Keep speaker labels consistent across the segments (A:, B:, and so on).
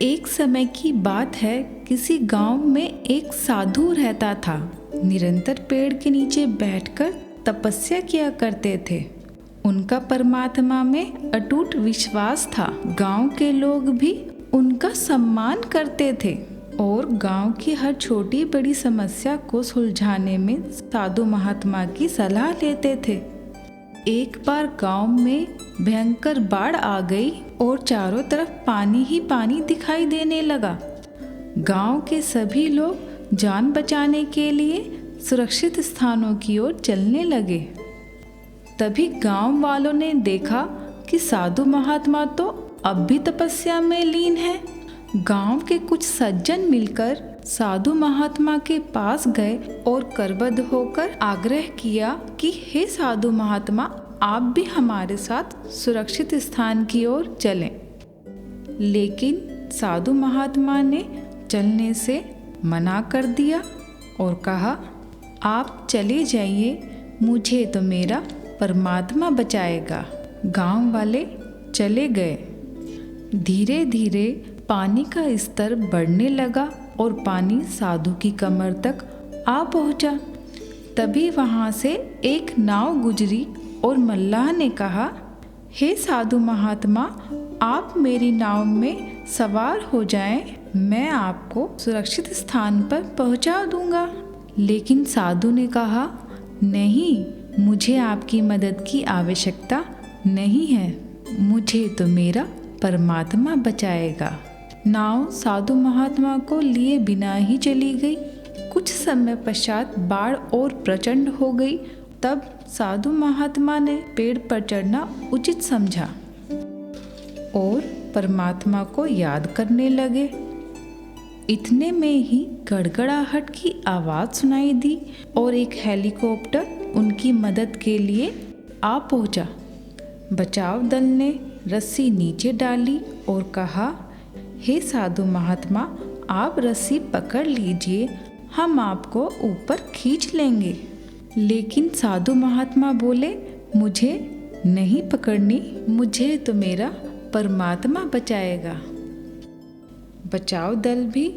A: एक समय की बात है, किसी गांव में एक साधु रहता था। निरंतर पेड़ के नीचे बैठकर तपस्या किया करते थे। उनका परमात्मा में अटूट विश्वास था। गांव के लोग भी उनका सम्मान करते थे और गांव की हर छोटी बड़ी समस्या को सुलझाने में साधु महात्मा की सलाह लेते थे। एक बार गांव में भयंकर बाढ़ आ गई और चारों तरफ पानी ही पानी दिखाई देने लगा। गांव के सभी लोग जान बचाने के लिए सुरक्षित स्थानों की ओर चलने लगे। तभी गांव वालों ने देखा कि साधु महात्मा तो अब भी तपस्या में लीन है। गांव के कुछ सज्जन मिलकर साधु महात्मा के पास गए और करबद्ध होकर आग्रह किया कि हे साधु महात्मा, आप भी हमारे साथ सुरक्षित स्थान की ओर चलें। लेकिन साधु महात्मा ने चलने से मना कर दिया और कहा, आप चले जाइए, मुझे तो मेरा परमात्मा बचाएगा। गांव वाले चले गए। धीरे धीरे पानी का स्तर बढ़ने लगा और पानी साधु की कमर तक आ पहुंचा। तभी वहां से एक नाव गुजरी और मल्लाह ने कहा, हे साधु महात्मा, आप मेरी नाव में सवार हो जाएं, मैं आपको सुरक्षित स्थान पर पहुंचा दूंगा। लेकिन साधु ने कहा, नहीं, मुझे आपकी मदद की आवश्यकता नहीं है, मुझे तो मेरा परमात्मा बचाएगा। नाव साधु महात्मा को लिए बिना ही चली गई। कुछ समय पश्चात बाढ़ और प्रचंड हो गई। तब साधु महात्मा ने पेड़ पर चढ़ना उचित समझा और परमात्मा को याद करने लगे। इतने में ही गड़गड़ाहट की आवाज़ सुनाई दी और एक हेलीकॉप्टर उनकी मदद के लिए आ पहुंचा। बचाव दल ने रस्सी नीचे डाली और कहा, हे साधु महात्मा, आप रस्सी पकड़ लीजिए, हम आपको ऊपर खींच लेंगे। लेकिन साधु महात्मा बोले, मुझे नहीं पकड़नी, मुझे तो मेरा परमात्मा बचाएगा। बचाव दल भी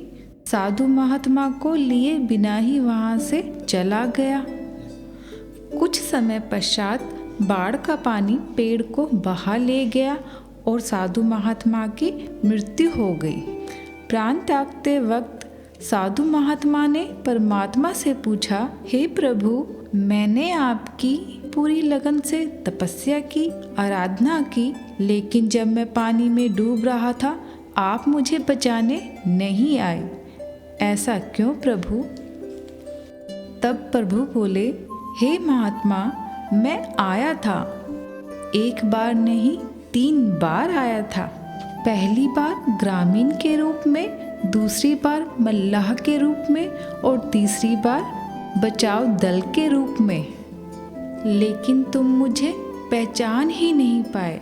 A: साधु महात्मा को लिए बिना ही वहां से चला गया। कुछ समय पश्चात बाढ़ का पानी पेड़ को बहा ले गया और साधु महात्मा की मृत्यु हो गई। प्राण त्यागते वक्त साधु महात्मा ने परमात्मा से पूछा, हे प्रभु, मैंने आपकी पूरी लगन से तपस्या की, आराधना की, लेकिन जब मैं पानी में डूब रहा था, आप मुझे बचाने नहीं आए। ऐसा क्यों प्रभु? तब प्रभु बोले, हे महात्मा, मैं आया था। एक बार नहीं, 3 बार आया था। पहली बार ग्रामीण के रूप में, दूसरी बार मल्लाह के रूप में और तीसरी बार बचाव दल के रूप में। लेकिन तुम मुझे पहचान ही नहीं पाए।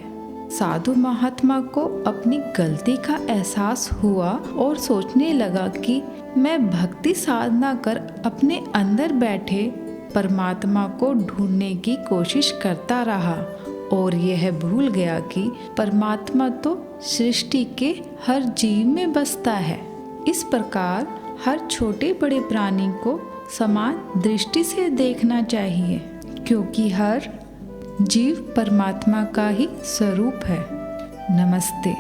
A: साधु महात्मा को अपनी गलती का एहसास हुआ और सोचने लगा कि मैं भक्ति साधना कर अपने अंदर बैठे परमात्मा को ढूंढने की कोशिश करता रहा और यह भूल गया कि परमात्मा तो सृष्टि के हर जीव में बसता है। इस प्रकार हर छोटे बड़े प्राणी को समान दृष्टि से देखना चाहिए, क्योंकि हर जीव परमात्मा का ही स्वरूप है। नमस्ते।